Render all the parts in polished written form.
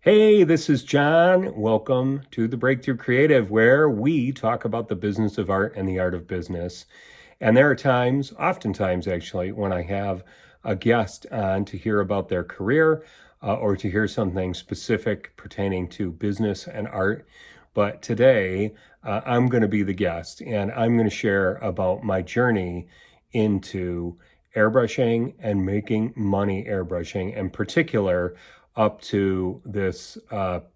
Hey, this is John. Welcome to the Breakthrough Creative, where we talk about the business of art and the art of business. And there are times, oftentimes actually, when I have a guest on to hear about their career or to hear something specific pertaining to business and art. But today, I'm going to be the guest, and I'm going to share about my journey into airbrushing and making money airbrushing, in particular up to this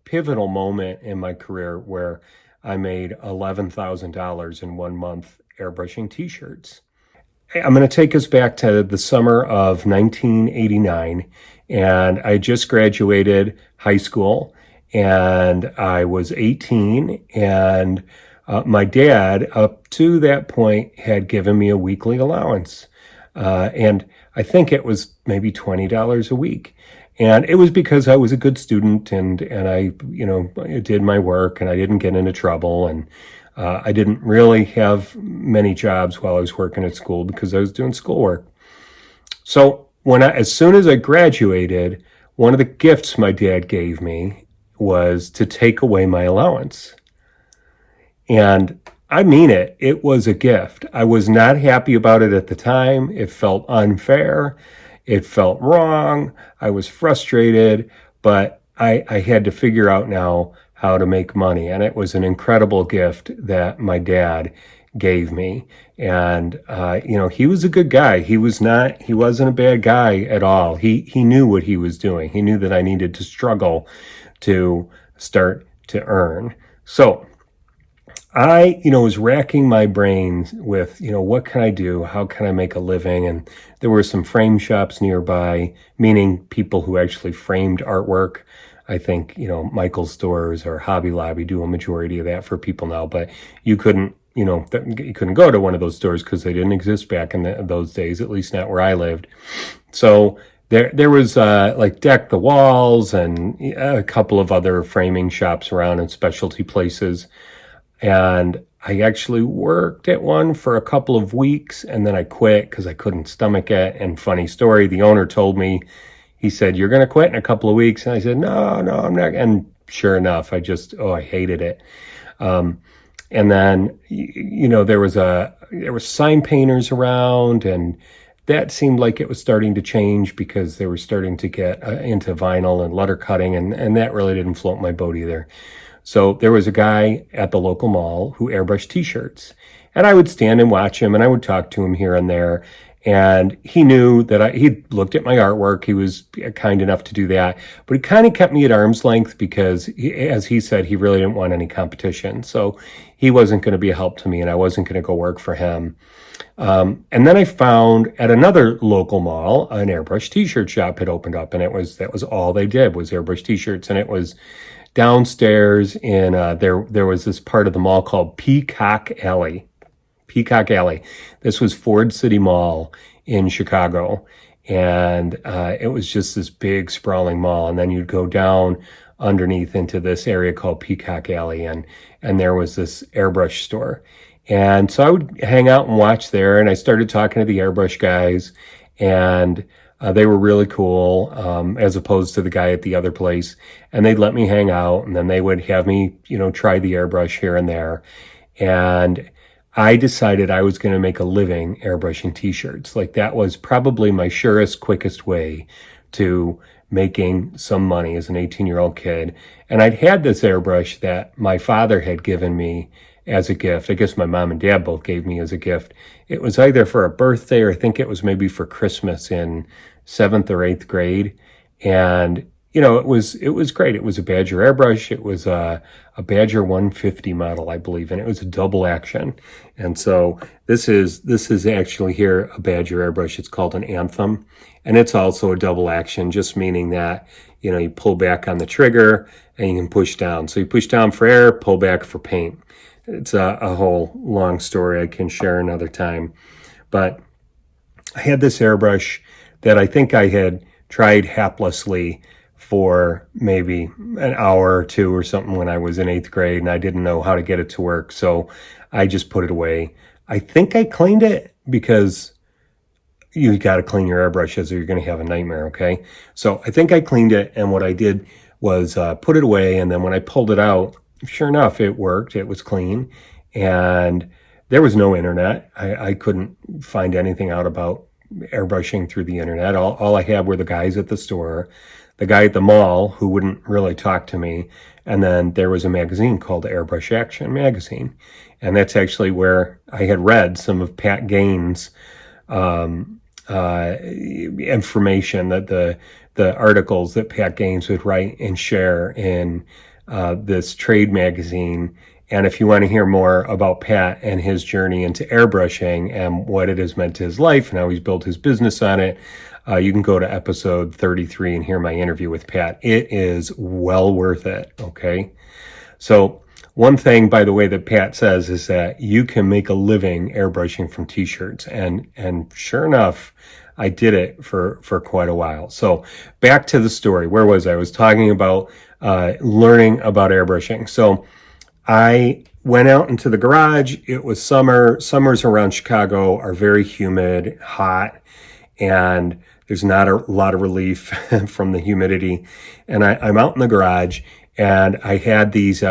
pivotal moment in my career where I made $11,000 in 1 month airbrushing T-shirts. I'm going to take us back to the summer of 1989, and I just graduated high school, and I was 18, and my dad, up to that point, had given me a weekly allowance, and I think it was maybe $20 a week. And it was because I was a good student and I did my work and I didn't get into trouble. And I didn't really have many jobs while I was working at school because I was doing schoolwork. So as soon as I graduated, one of the gifts my dad gave me was to take away my allowance. And I mean it. It was a gift. I was not happy about it at the time. It felt unfair. It felt wrong. I was frustrated, but I had to figure out now how to make money. And it was an incredible gift that my dad gave me. And, he was a good guy. He wasn't a bad guy at all. He knew what he was doing. He knew that I needed to struggle to start to earn. So I, was racking my brains with, what can I do? How can I make a living? And there were some frame shops nearby, meaning people who actually framed artwork. I think, Michael's stores or Hobby Lobby do a majority of that for people now, but you couldn't go to one of those stores because they didn't exist back in those days, at least not where I lived. So there was like Deck the Walls and a couple of other framing shops around and specialty places. And I actually worked at one for a couple of weeks and then I quit because I couldn't stomach it. And funny story, the owner told me, he said, "You're going to quit in a couple of weeks." And I said, no, I'm not. And sure enough, I hated it. And then, there were sign painters around, and that seemed like it was starting to change because they were starting to get into vinyl and letter cutting. And that really didn't float my boat either. So there was a guy at the local mall who airbrushed T-shirts, and I would stand and watch him and I would talk to him here and there. And he knew that he looked at my artwork. He was kind enough to do that, but he kind of kept me at arm's length because as he said, he really didn't want any competition. So he wasn't going to be a help to me and I wasn't going to go work for him. And then I found at another local mall, an airbrush T-shirt shop had opened up, and that was all they did was airbrush T-shirts. And it was downstairs in there was this part of the mall called Peacock Alley. This was Ford City Mall in Chicago, and it was just this big sprawling mall. And then you'd go down underneath into this area called Peacock Alley, and there was this airbrush store. And so I would hang out and watch there, and I started talking to the airbrush guys, and they were really cool, as opposed to the guy at the other place. And they'd let me hang out, and then they would have me, try the airbrush here and there. And I decided I was going to make a living airbrushing T-shirts. Like that was probably my surest, quickest way to making some money as an 18-year-old kid. And I'd had this airbrush that my father had given me as a gift. I guess my mom and dad both gave me as a gift. It was either for a birthday or I think it was maybe for Christmas in 7th or 8th grade. And, it was great. It was a Badger airbrush. It was a Badger 150 model, I believe, and it was a double action. And so this is actually here a Badger airbrush. It's called an Anthem, and it's also a double action, just meaning that, you pull back on the trigger and you can push down. So you push down for air, pull back for paint. It's a whole long story I can share another time. But I had this airbrush that I think I had tried haplessly for maybe an hour or two or something when I was in 8th grade, and I didn't know how to get it to work. So I just put it away. I think I cleaned it because you got to clean your airbrushes or you're going to have a nightmare, okay? So I think I cleaned it, and what I did put it away. And then when I pulled it out, sure enough, it worked. It was clean. And there was no internet. I couldn't find anything out about airbrushing through the internet. All I had were the guys at the store, the guy at the mall who wouldn't really talk to me. And then there was a magazine called Airbrush Action Magazine. And that's actually where I had read some of Pat Gaines' information, that the articles that Pat Gaines would write and share in this trade magazine. And if you want to hear more about Pat and his journey into airbrushing and what it has meant to his life and how he's built his business on it, you can go to episode 33 and hear my interview with Pat. It is well worth it, okay? So one thing, by the way, that Pat says is that you can make a living airbrushing from T-shirts. And sure enough, I did it for quite a while. So back to the story. Where was I? I was talking about learning about airbrushing. So I went out into the garage. It was summer. Summers around Chicago are very humid, hot, and there's not a lot of relief from the humidity. And I'm out in the garage, and I had these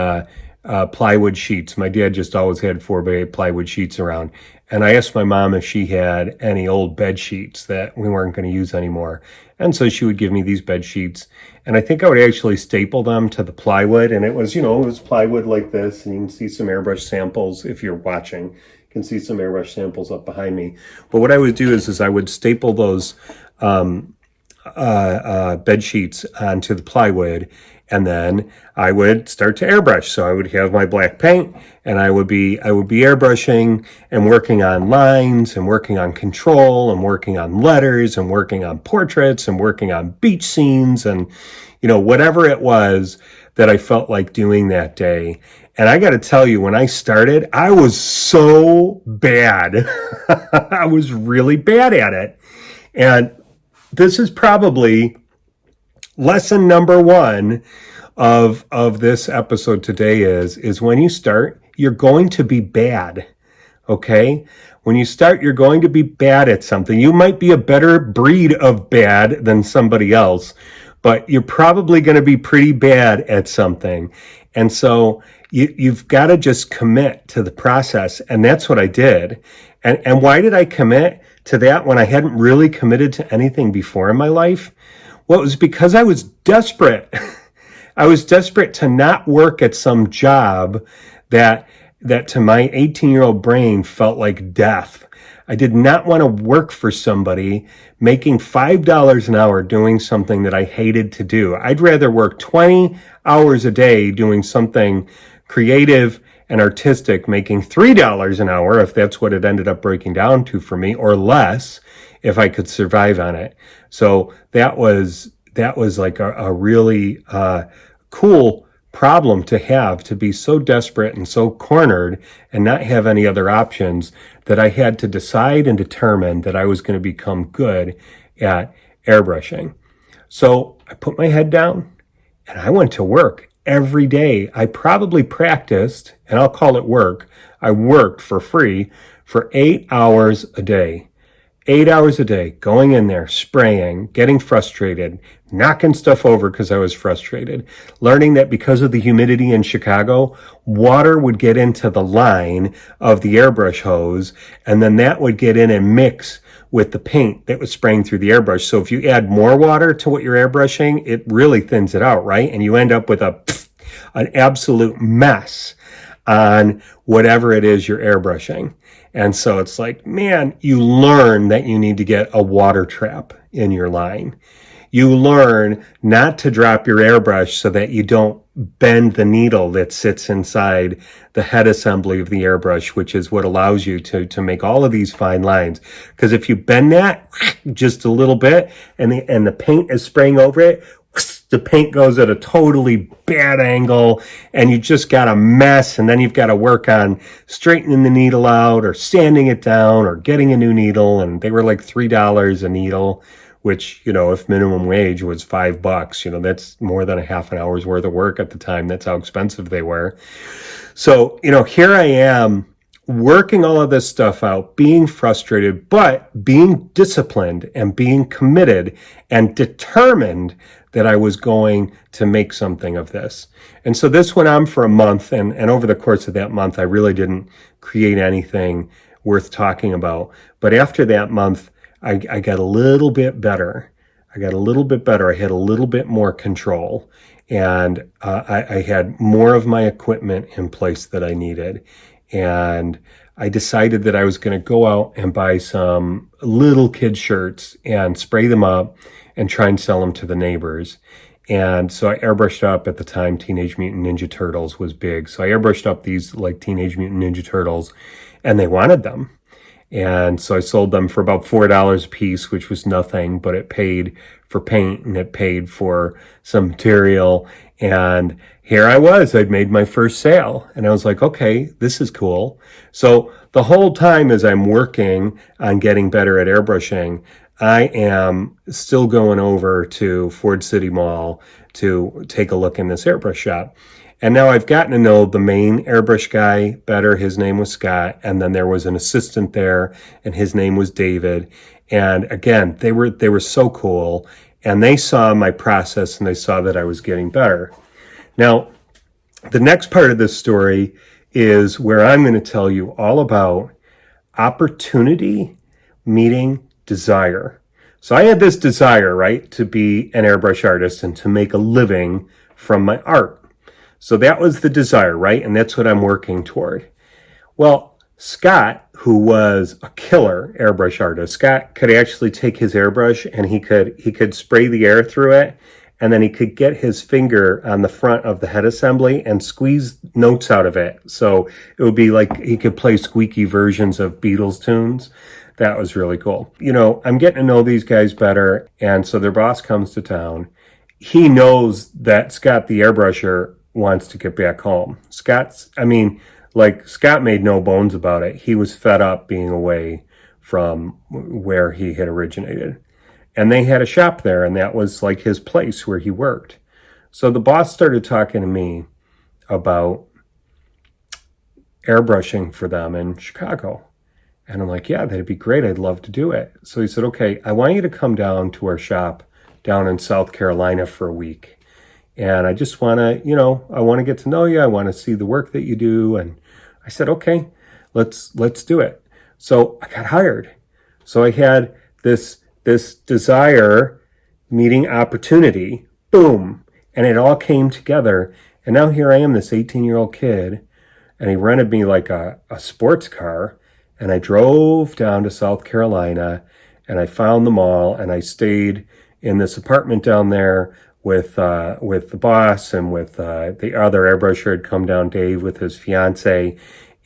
plywood sheets. My dad just always had 4x8 plywood sheets around. And I asked my mom if she had any old bed sheets that we weren't going to use anymore. And so she would give me these bed sheets. And I think I would actually staple them to the plywood. And it was, it was plywood like this. And you can see some airbrush samples if you're watching. You can see some airbrush samples up behind me. But what I would do is I would staple those bed sheets onto the plywood, and then I would start to airbrush. So I would have my black paint, and I would be airbrushing and working on lines and working on control and working on letters and working on portraits and working on beach scenes and, whatever it was that I felt like doing that day. And I got to tell you, when I started, I was so bad. I was really bad at it. And this is probably lesson number one of this episode today is when you start, you're going to be bad. Okay? When you start, you're going to be bad at something. You might be a better breed of bad than somebody else, but you're probably going to be pretty bad at something. And so you've got to just commit to the process. And that's what I did. And why did I commit to that when I hadn't really committed to anything before in my life? Well, it was because I was desperate. I was desperate to not work at some job that to my 18-year-old brain felt like death. I did not want to work for somebody making $5 an hour doing something that I hated to do. I'd rather work 20 hours a day doing something creative and artistic, making $3 an hour, if that's what it ended up breaking down to for me, or less, if I could survive on it. So that was like a really cool problem to have, to be so desperate and so cornered and not have any other options, that I had to decide and determine that I was going to become good at airbrushing. So I put my head down and I went to work every day. I probably practiced, and I'll call it work. I worked for free for 8 hours a day. 8 hours a day, going in there, spraying, getting frustrated, knocking stuff over because I was frustrated, learning that because of the humidity in Chicago, water would get into the line of the airbrush hose, and then that would get in and mix with the paint that was spraying through the airbrush. So if you add more water to what you're airbrushing, it really thins it out, right? And you end up with an absolute mess on whatever it is you're airbrushing. And so it's like, man, you learn that you need to get a water trap in your line. You learn not to drop your airbrush so that you don't bend the needle that sits inside the head assembly of the airbrush, which is what allows you to make all of these fine lines. Because if you bend that just a little bit and the paint is spraying over it, the paint goes at a totally bad angle and you just got a mess, and then you've got to work on straightening the needle out or sanding it down or getting a new needle. And they were like $3 a needle, which, if minimum wage was $5, that's more than a half an hour's worth of work at the time. That's how expensive they were. So, here I am working all of this stuff out, being frustrated, but being disciplined and being committed and determined that I was going to make something of this. And so this went on for a month, and over the course of that month, I really didn't create anything worth talking about. But after that month, I got a little bit better. I had a little bit more control, and I had more of my equipment in place that I needed. And I decided that I was going to go out and buy some little kid shirts and spray them up and try and sell them to the neighbors. And so I airbrushed up, at the time, Teenage Mutant Ninja Turtles was big. So I airbrushed up these like Teenage Mutant Ninja Turtles, and they wanted them. And so I sold them for about $4 a piece, which was nothing, but it paid for paint and it paid for some material. And here I was, I'd made my first sale, and I was like, okay, this is cool. So the whole time as I'm working on getting better at airbrushing, I am still going over to Ford City Mall to take a look in this airbrush shop. And now I've gotten to know the main airbrush guy better. His name was Scott. And then there was an assistant there, and his name was David. And again, they were so cool. And they saw my process, and they saw that I was getting better. Now, the next part of this story is where I'm going to tell you all about opportunity meeting desire. So I had this desire, right, to be an airbrush artist and to make a living from my art. So that was the desire, right? And that's what I'm working toward. Well, Scott, who was a killer airbrush artist, Scott could actually take his airbrush and he could spray the air through it, and then he could get his finger on the front of the head assembly and squeeze notes out of it. So it would be like he could play squeaky versions of Beatles tunes. That was really cool. You know, I'm getting to know these guys better, and so their boss comes to town. He knows that Scott the airbrusher wants to get back home. Scott made no bones about it. He was fed up being away from where he had originated. And they had a shop there, and that was like his place where he worked. So the boss started talking to me about airbrushing for them in Chicago. And I'm like, yeah, that'd be great. I'd love to do it. So he said, okay, I want you to come down to our shop down in South Carolina for a week. And I just want to, I want to get to know you. I want to see the work that you do. And I said, okay, let's do it. So I got hired. So I had this desire meeting opportunity, boom, and it all came together. And now here I am, this 18-year-old kid, and he rented me like a sports car, and I drove down to South Carolina, and I found the mall, and I stayed in this apartment down there with the boss and with the other airbrusher had come down, Dave, with his fiance,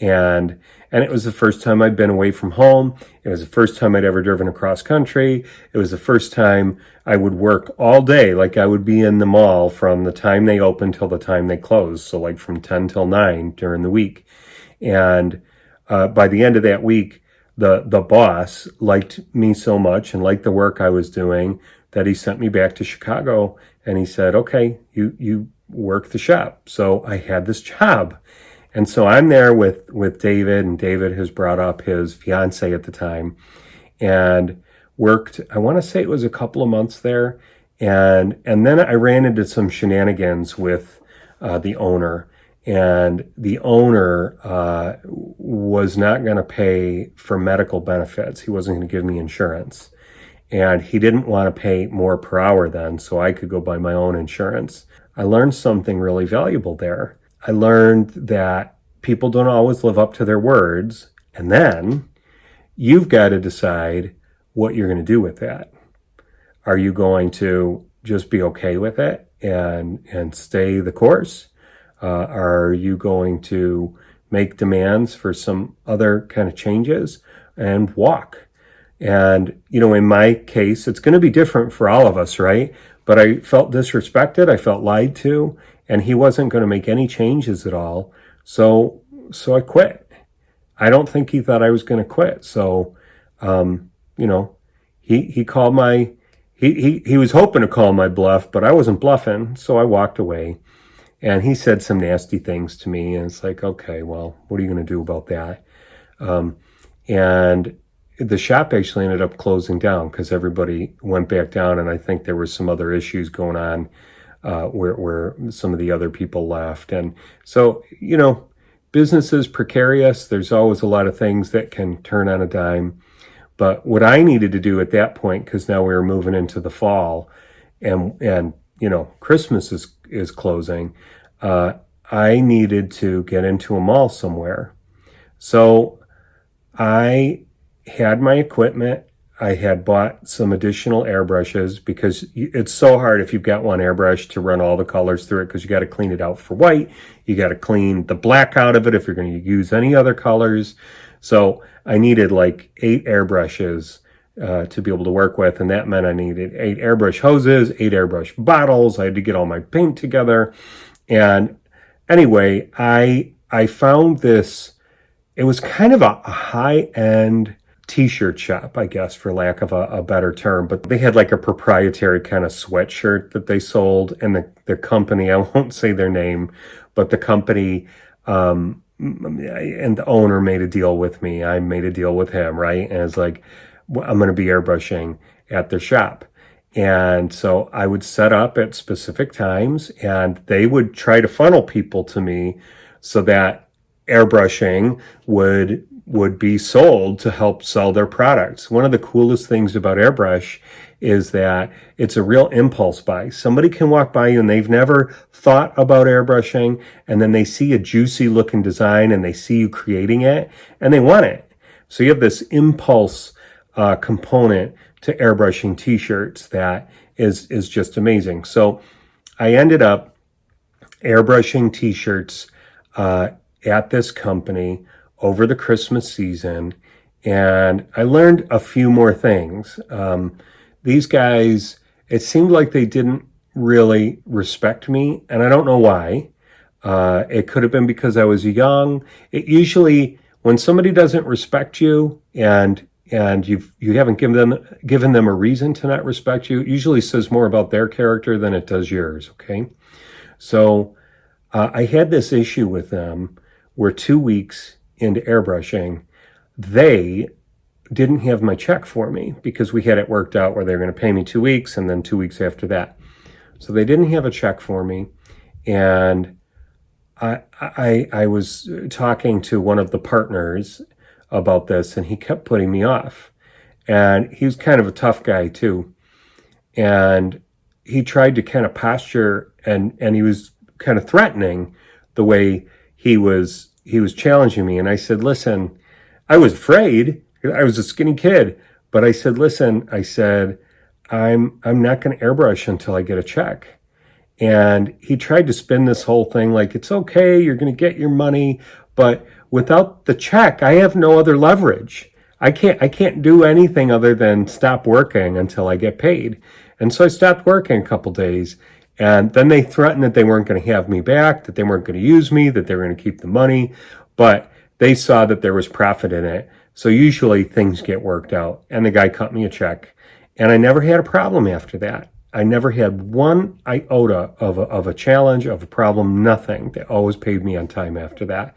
and it was the first time I'd been away from home. It was the first time I'd ever driven across country. It was the first time I would work all day. Like I would be in the mall from the time they opened till the time they closed. So like from 10 till 9 during the week. And by the end of that week, the boss liked me so much and liked the work I was doing that he sent me back to Chicago, and he said, okay, you work the shop. So I had this job. And so I'm there with David, and David has brought up his fiance at the time, and worked, I want to say it was a couple of months there. And then I ran into some shenanigans with the owner, and the owner was not going to pay for medical benefits. He wasn't going to give me insurance. And he didn't want to pay more per hour then, so I could go buy my own insurance. I learned something really valuable there. I learned that people don't always live up to their words, and then you've got to decide what you're going to do with that. Are you going to just be okay with it and stay the course? Are you going to make demands for some other kind of changes and walk? And, in my case, it's going to be different for all of us, right? But I felt disrespected. I felt lied to, and he wasn't going to make any changes at all. So I quit. I don't think he thought I was going to quit. So, he called he was hoping to call my bluff, but I wasn't bluffing. So I walked away, and he said some nasty things to me. And it's like, okay, well, what are you going to do about that? And the shop actually ended up closing down because everybody went back down, and I think there were some other issues going on where some of the other people left. And so, business is precarious. There's always a lot of things that can turn on a dime. But what I needed to do at that point, because now we were moving into the fall, and Christmas is closing, I needed to get into a mall somewhere. So I had my equipment. I had bought some additional airbrushes because it's so hard if you've got one airbrush to run all the colors through it, because you got to clean it out for white. You got to clean the black out of it if you're going to use any other colors. So I needed like 8 airbrushes to be able to work with, and that meant I needed 8 airbrush hoses, 8 airbrush bottles. I had to get all my paint together. And anyway, I found this. It was kind of a high-end T-shirt shop, I guess, for lack of a better term, but they had like a proprietary kind of sweatshirt that they sold, and the company, I won't say their name, but the company and the owner made a deal with me. I made a deal with him, right? And it's like, I'm going to be airbrushing at their shop. And so I would set up at specific times, and they would try to funnel people to me so that airbrushing would be sold to help sell their products. One of the coolest things about Airbrush is that it's a real impulse buy. Somebody can walk by you and they've never thought about airbrushing, and then they see a juicy looking design and they see you creating it and they want it. So you have this impulse component to airbrushing T-shirts that is just amazing. So I ended up airbrushing T-shirts at this company over the Christmas season, and I learned a few more things. These guys, it seemed like they didn't really respect me, and I don't know why. It could have been because I was young. It usually, when somebody doesn't respect you and you haven't given them a reason to not respect you, it usually says more about their character than it does yours, okay? So I had this issue with them where 2 weeks into airbrushing, they didn't have my check for me because we had it worked out where they were going to pay me 2 weeks and then 2 weeks after that. So they didn't have a check for me, and I was talking to one of the partners about this, and he kept putting me off. And he was kind of a tough guy too, and he tried to kind of posture, and he was kind of threatening the way he was challenging me. And I said, listen, I was afraid. I was a skinny kid, but I said, listen, I'm not going to airbrush until I get a check. And he tried to spin this whole thing like, it's okay, you're going to get your money, but without the check, I have no other leverage. I can't do anything other than stop working until I get paid. And so I stopped working a couple days, and then they threatened that they weren't going to have me back, that they weren't going to use me, that they were going to keep the money, but they saw that there was profit in it. So usually things get worked out, and the guy cut me a check, and I never had a problem after that. I never had one iota of a challenge, of a problem, nothing. They always paid me on time after that.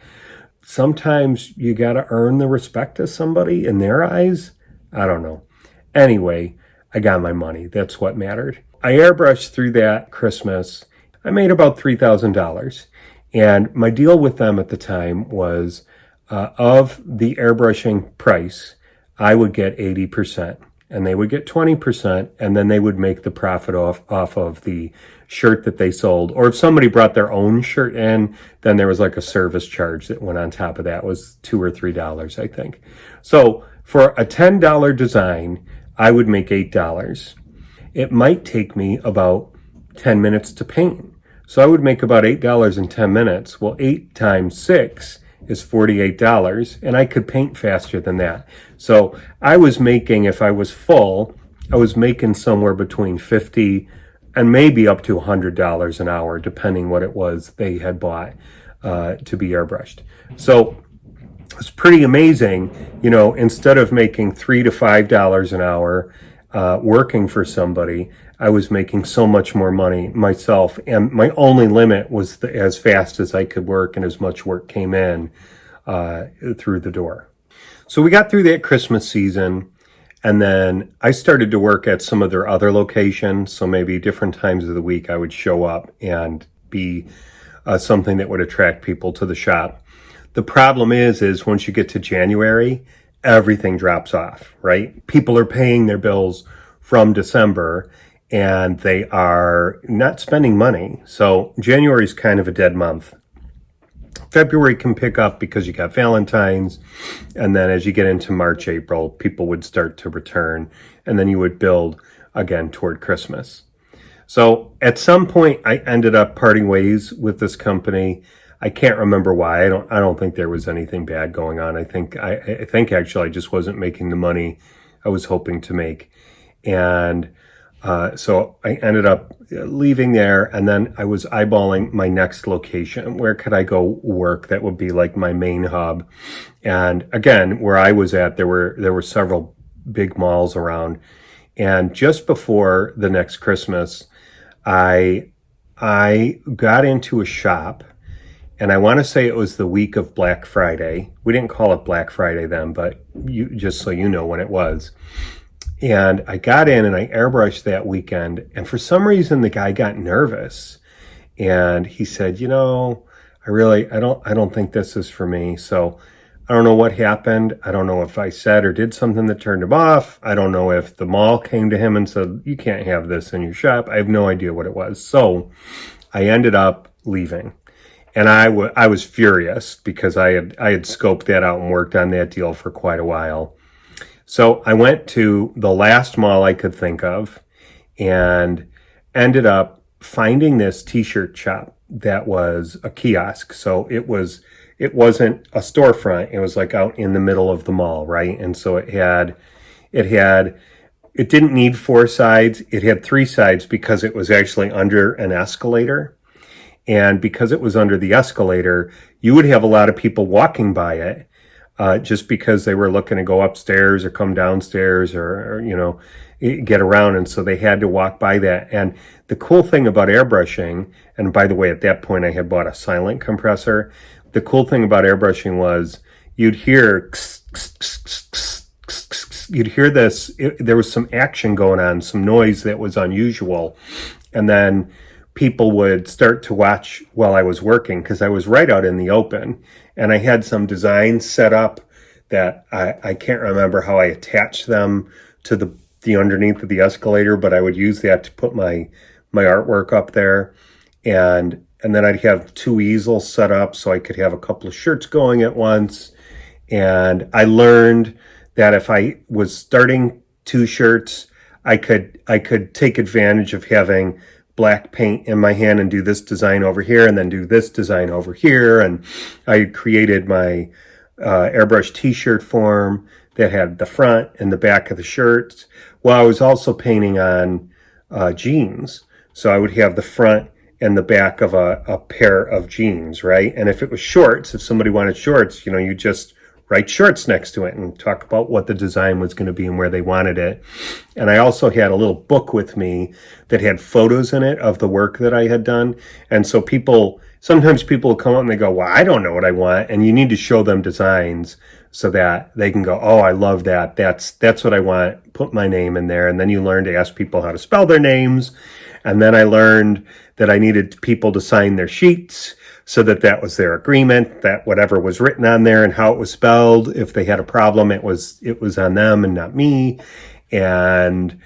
Sometimes you got to earn the respect of somebody in their eyes. I don't know. Anyway, I got my money. That's what mattered. I airbrushed through that Christmas. I made about $3,000. And my deal with them at the time was of the airbrushing price, I would get 80%. And they would get 20%, and then they would make the profit off of the shirt that they sold. Or if somebody brought their own shirt in, then there was like a service charge that went on top of that. It was $2 or $3, I think. So for a $10 design, I would make $8. It might take me about 10 minutes to paint. So I would make about $8 in 10 minutes. Well, 8 times 6 is $48, and I could paint faster than that. So I was making, if I was full, I was making somewhere between $50 and maybe up to $100 an hour, depending what it was they had bought to be airbrushed. So it's pretty amazing, instead of making $3 to $5 an hour working for somebody, I was making so much more money myself, and my only limit was as fast as I could work and as much work came in through the door. So we got through that Christmas season, and then I started to work at some of their other locations. So maybe different times of the week I would show up and be something that would attract people to the shop. The problem is once you get to January, everything drops off, right? People are paying their bills from December and they are not spending money. So January is kind of a dead month. February can pick up because you got Valentine's, and then as you get into March, April, people would start to return, and then you would build again toward Christmas. So at some point, I ended up parting ways with this company. I can't remember why. I don't think there was anything bad going on. I think actually I just wasn't making the money I was hoping to make, and so I ended up leaving there, and then I was eyeballing my next location. Where could I go work that would be like my main hub? And again, where I was at, there were several big malls around. And just before the next Christmas, I got into a shop, and I want to say it was the week of Black Friday. We didn't call it Black Friday then, but just so you know when it was. And I got in and I airbrushed that weekend. And for some reason, the guy got nervous. And he said, I don't think this is for me. So I don't know what happened. I don't know if I said or did something that turned him off. I don't know if the mall came to him and said, you can't have this in your shop. I have no idea what it was. So I ended up leaving. And I was furious because I had scoped that out and worked on that deal for quite a while. So I went to the last mall I could think of and ended up finding this T-shirt shop that was a kiosk. So it wasn't a storefront. It was like out in the middle of the mall, right? And so it didn't need 4 sides. It had 3 sides because it was actually under an escalator. And because it was under the escalator, you would have a lot of people walking by it. Just because they were looking to go upstairs or come downstairs or get around. And so they had to walk by that. And the cool thing about airbrushing, and by the way, at that point I had bought a silent compressor. The cool thing about airbrushing was you'd hear this, there was some action going on, some noise that was unusual. And then people would start to watch while I was working because I was right out in the open. And I had some designs set up that I can't remember how I attached them to the underneath of the escalator, but I would use that to put my artwork up there. And then I'd have 2 easels set up so I could have a couple of shirts going at once. And I learned that if I was starting 2 shirts, I could take advantage of having black paint in my hand and do this design over here and then do this design over here. And I created my airbrush T-shirt form that had the front and the back of the shirts. Well, I was also painting on jeans. So I would have the front and the back of a pair of jeans, right? And if it was shorts, if somebody wanted shorts, you just write shorts next to it and talk about what the design was going to be and where they wanted it. And I also had a little book with me that had photos in it of the work that I had done. And so sometimes people will come up and they go, well, I don't know what I want. And you need to show them designs so that they can go, oh, I love that. That's what I want. Put my name in there. And then you learn to ask people how to spell their names. And then I learned that I needed people to sign their sheets so that was their agreement, that whatever was written on there and how it was spelled, if they had a problem, it was on them and not me. And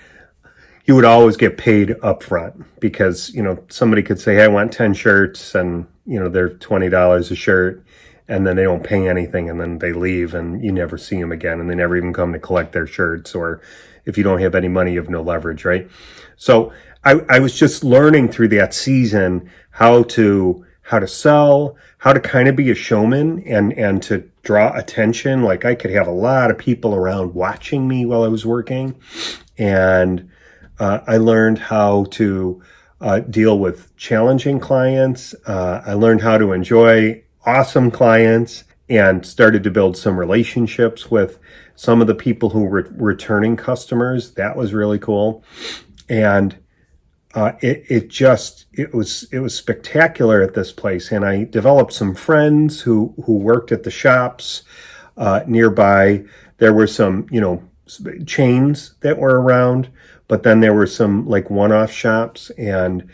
you would always get paid up front because, somebody could say, hey, I want 10 shirts and, they're $20 a shirt, and then they don't pay anything and then they leave and you never see them again and they never even come to collect their shirts. Or if you don't have any money, you have no leverage, right? So I was just learning through that season how to sell, how to kind of be a showman and to draw attention. Like I could have a lot of people around watching me while I was working. And I learned how to deal with challenging clients. I learned how to enjoy awesome clients and started to build some relationships with some of the people who were returning customers. That was really cool. And it was spectacular at this place. And I developed some friends who worked at the shops. nearby. There were some, chains that were around, but then there were some like one-off shops, and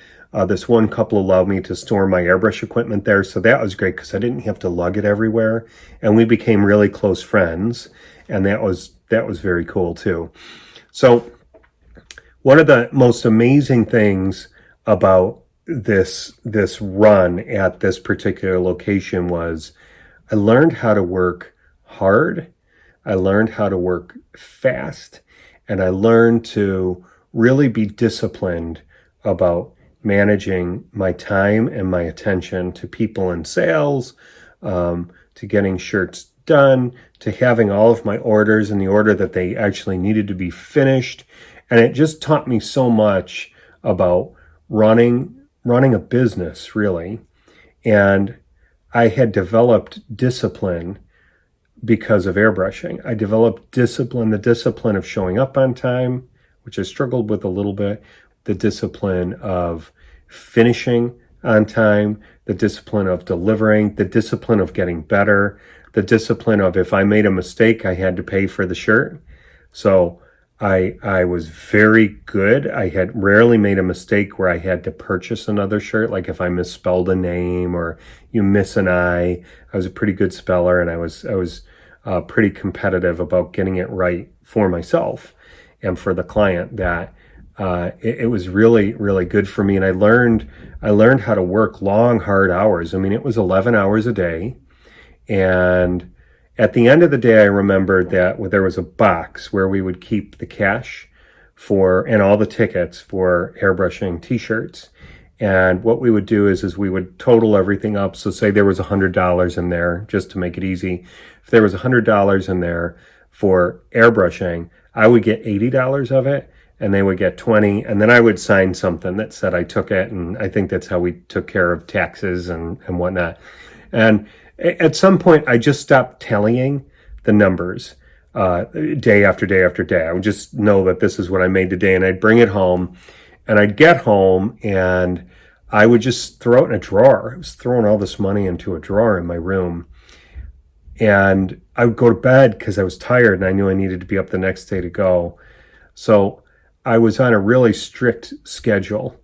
this one couple allowed me to store my airbrush equipment there. So that was great because I didn't have to lug it everywhere. And we became really close friends. And that was very cool too. So one of the most amazing things about this run at this particular location was I learned how to work hard. I learned how to work fast, and I learned to really be disciplined about managing my time and my attention to people in sales, to getting shirts done, to having all of my orders in the order that they actually needed to be finished. And it just taught me so much about running a business, really. And I had developed discipline because of airbrushing. I developed discipline, the discipline of showing up on time, which I struggled with a little bit, the discipline of finishing on time, the discipline of delivering, the discipline of getting better, the discipline of if I made a mistake, I had to pay for the shirt. So I was very good. I had rarely made a mistake where I had to purchase another shirt. Like if I misspelled a name or you miss an I was a pretty good speller, and I was pretty competitive about getting it right for myself and for the client. That it was really, really good for me. And I learned how to work long, hard hours. I mean, it was 11 hours a day. And at the end of the day, I remembered that there was a box where we would keep the cash and all the tickets for Airbrushing T-Shirts. And what we would do is we would total everything up. So say there was $100 in there, just to make it easy. If there was $100 in there for airbrushing, I would get $80 of it, and they would get 20. And then I would sign something that said I took it. And I think that's how we took care of taxes and whatnot. And at some point, I just stopped tallying the numbers day after day after day. I would just know that this is what I made today, and I'd bring it home, and I'd get home, and I would just throw it in a drawer. I was throwing all this money into a drawer in my room, and I would go to bed because I was tired, and I knew I needed to be up the next day to go. So I was on a really strict schedule,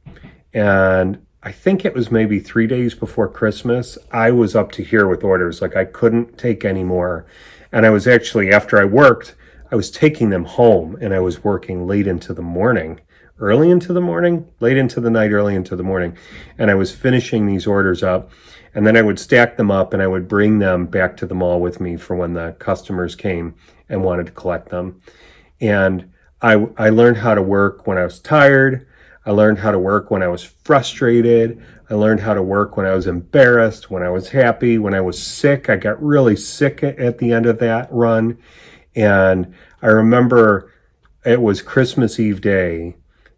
and I think it was maybe 3 days before Christmas, I was up to here with orders. Like I couldn't take any more. And I was actually, after I worked, I was taking them home, and I was working late into the morning, early into the morning, late into the night, early into the morning. And I was finishing these orders up, and then I would stack them up, and I would bring them back to the mall with me for when the customers came and wanted to collect them. And I learned how to work when I was tired. I learned how to work when I was frustrated. I learned how to work when I was embarrassed, when I was happy, when I was sick. I got really sick at the end of that run. And I remember it was Christmas Eve day,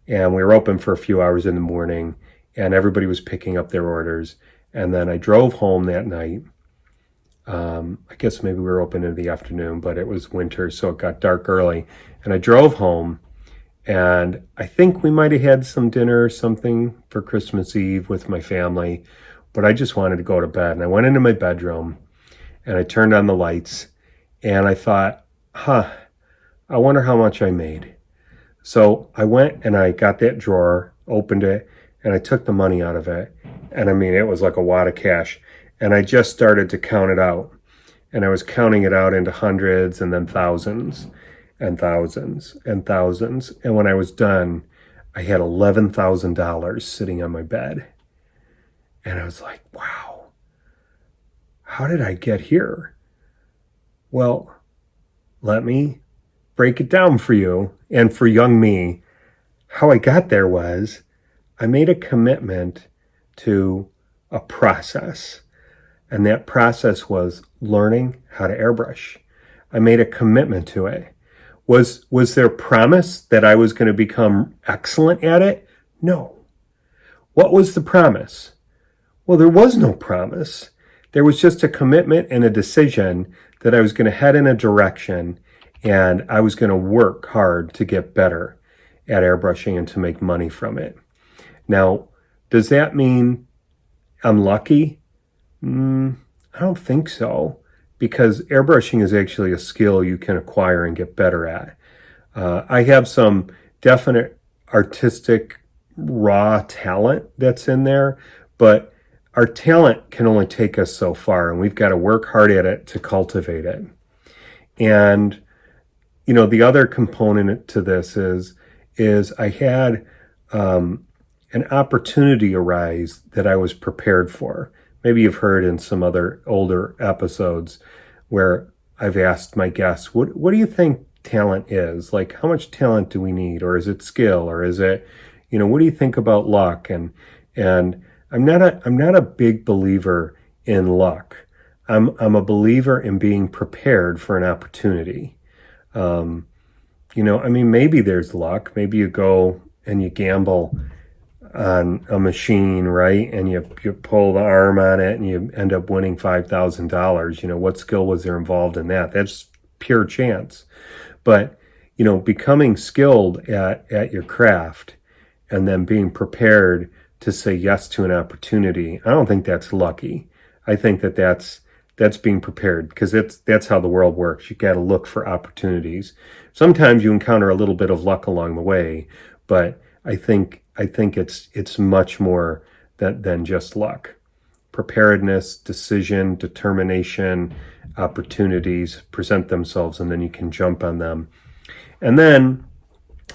and we were open for a few hours in the morning, and everybody was picking up their orders. And then I drove home that night. I guess maybe we were open in the afternoon, but it was winter, so it got dark early. And I drove home, and I think we might have had some dinner or something for Christmas Eve with my family, but I just wanted to go to bed. And I went into my bedroom, and I turned on the lights, and I thought, I wonder how much I made. So I went and I got that drawer, opened it, and I took the money out of it. And I mean, it was like a wad of cash. And I just started to count it out. And I was counting it out into hundreds and then thousands and thousands and thousands. And when I was done, I had $11,000 sitting on my bed. And I was like, wow, how did I get here? Well, let me break it down for you. And for young me, how I got there was I made a commitment to a process. And that process was learning how to airbrush. I made a commitment to it. Was there promise that I was going to become excellent at it? No. What was the promise? Well, there was no promise. There was just a commitment and a decision that I was going to head in a direction, and I was going to work hard to get better at airbrushing and to make money from it. Now, does that mean I'm lucky? I don't think so, because airbrushing is actually a skill you can acquire and get better at. I have some definite artistic raw talent that's in there, but our talent can only take us so far, and we've got to work hard at it to cultivate it. And the other component to this is I had an opportunity arise that I was prepared for. Maybe you've heard in some other older episodes where I've asked my guests, what do you think talent is? Like, how much talent do we need? Or is it skill? Or is it, what do you think about luck? And I'm not a big believer in luck. I'm a believer in being prepared for an opportunity. Maybe there's luck. Maybe you go and you gamble on a machine, right? And you pull the arm on it and you end up winning $5,000. What skill was there involved in that? That's pure chance. But, becoming skilled at your craft and then being prepared to say yes to an opportunity, I don't think that's lucky. I think that's being prepared, because that's how the world works. You got to look for opportunities. Sometimes you encounter a little bit of luck along the way, but I think it's much more than just luck. Preparedness, decision, determination, opportunities present themselves, and then you can jump on them. And then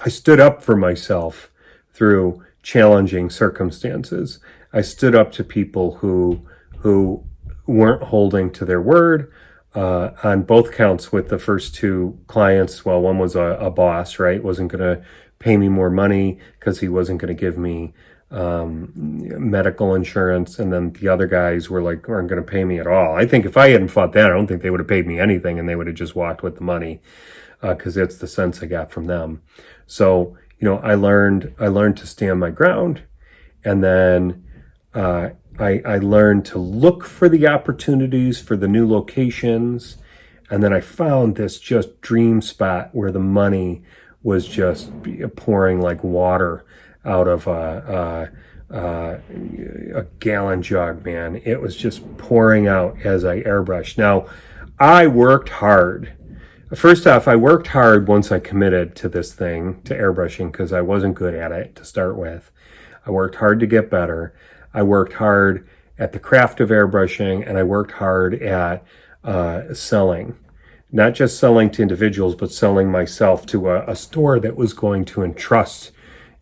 I stood up for myself through challenging circumstances. I stood up to people who weren't holding to their word on both counts with the first two clients. Well, one was a boss, right? Wasn't going to pay me more money because he wasn't going to give me medical insurance. And then the other guys weren't going to pay me at all. I think if I hadn't fought that, I don't think they would have paid me anything, and they would have just walked with the money, because that's the sense I got from them. So, I learned to stand my ground, and then I learned to look for the opportunities for the new locations. And then I found this just dream spot where the money was just pouring like water out of a gallon jug, man. It was just pouring out as I airbrushed. Now, I worked hard. First off, I worked hard once I committed to this thing, to airbrushing, because I wasn't good at it to start with. I worked hard to get better. I worked hard at the craft of airbrushing, and I worked hard at selling. Not just selling to individuals, but selling myself to a store that was going to entrust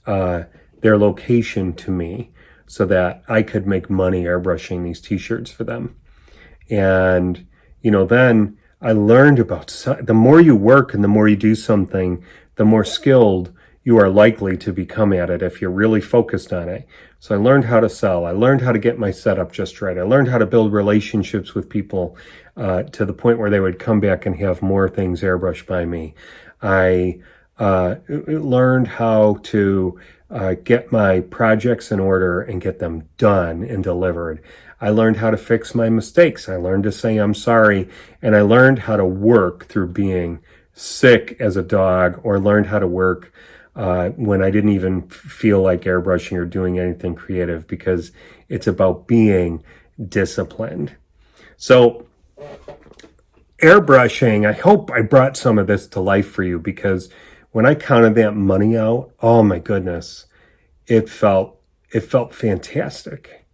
their location to me so that I could make money airbrushing these T-shirts for them. And, then I learned about, the more you work and the more you do something, the more skilled you are likely to become at it if you're really focused on it. So I learned how to sell. I learned how to get my setup just right. I learned how to build relationships with people to the point where they would come back and have more things airbrushed by me. I learned how to get my projects in order and get them done and delivered. I learned how to fix my mistakes. I learned to say I'm sorry. And I learned how to work through being sick as a dog, or learned how to work when I didn't even feel like airbrushing or doing anything creative, because it's about being disciplined. So airbrushing, I hope I brought some of this to life for you, because when I counted that money out, oh my goodness, it felt fantastic.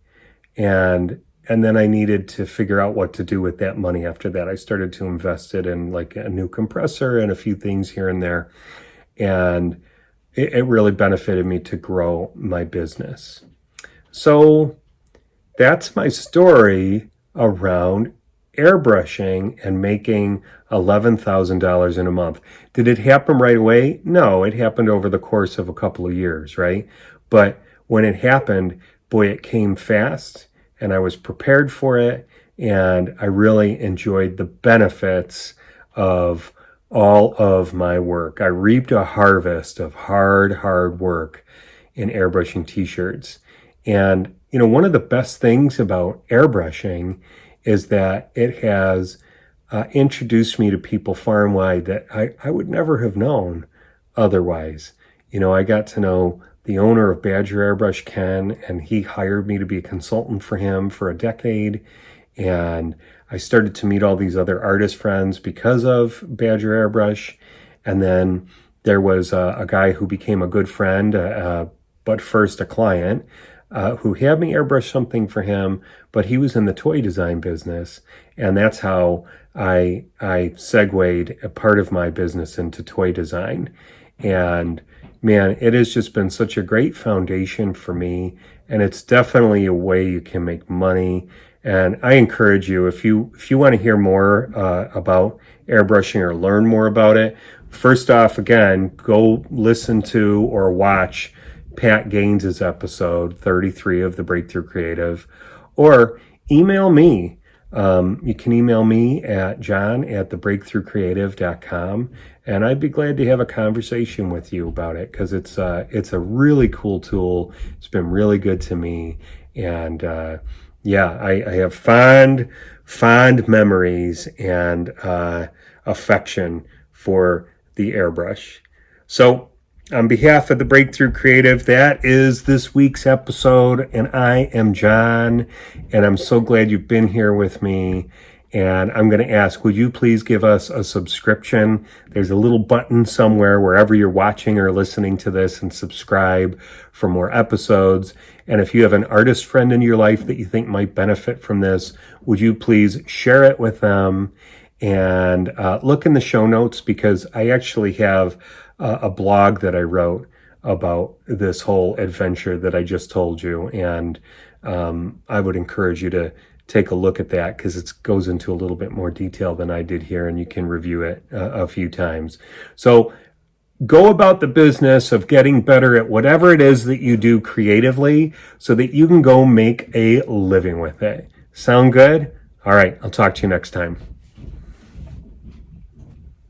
And then I needed to figure out what to do with that money after that. I started to invest it in like a new compressor and a few things here and there. And it really benefited me to grow my business. So that's my story around airbrushing and making $11,000 in a month. Did it happen right away? No, it happened over the course of a couple of years, right? But when it happened, boy, it came fast, and I was prepared for it, and I really enjoyed the benefits of all of my work. I reaped a harvest of hard work in airbrushing T-shirts. And, one of the best things about airbrushing is that it has introduced me to people far and wide that I would never have known otherwise. I got to know the owner of Badger Airbrush, Ken, and he hired me to be a consultant for him for a decade. And I started to meet all these other artist friends because of Badger Airbrush. And then there was a guy who became a good friend, but first a client, who had me airbrush something for him, but he was in the toy design business. And that's how I segued a part of my business into toy design. And man, it has just been such a great foundation for me. And it's definitely a way you can make money. And I encourage you, if you want to hear more about airbrushing or learn more about it, first off, again, go listen to or watch Pat Gaines's episode 33 of the Breakthrough Creative, or email me. You can email me at john@thebreakthroughcreative.com, and I'd be glad to have a conversation with you about it, because it's a really cool tool. It's been really good to me, and yeah, I have fond memories and affection for the airbrush. So on behalf of the Breakthrough Creative, that is this week's episode, and I am John, and I'm so glad you've been here with me. And I'm going to ask, would you please give us a subscription? There's a little button somewhere wherever you're watching or listening to this, and subscribe for more episodes. And if you have an artist friend in your life that you think might benefit from this, would you please share it with them? And look in the show notes, because I actually have a blog that I wrote about this whole adventure that I just told you. And I would encourage you to take a look at that, because it goes into a little bit more detail than I did here, and you can review it a few times. So go about the business of getting better at whatever it is that you do creatively, so that you can go make a living with it. Sound good? All right, I'll talk to you next time.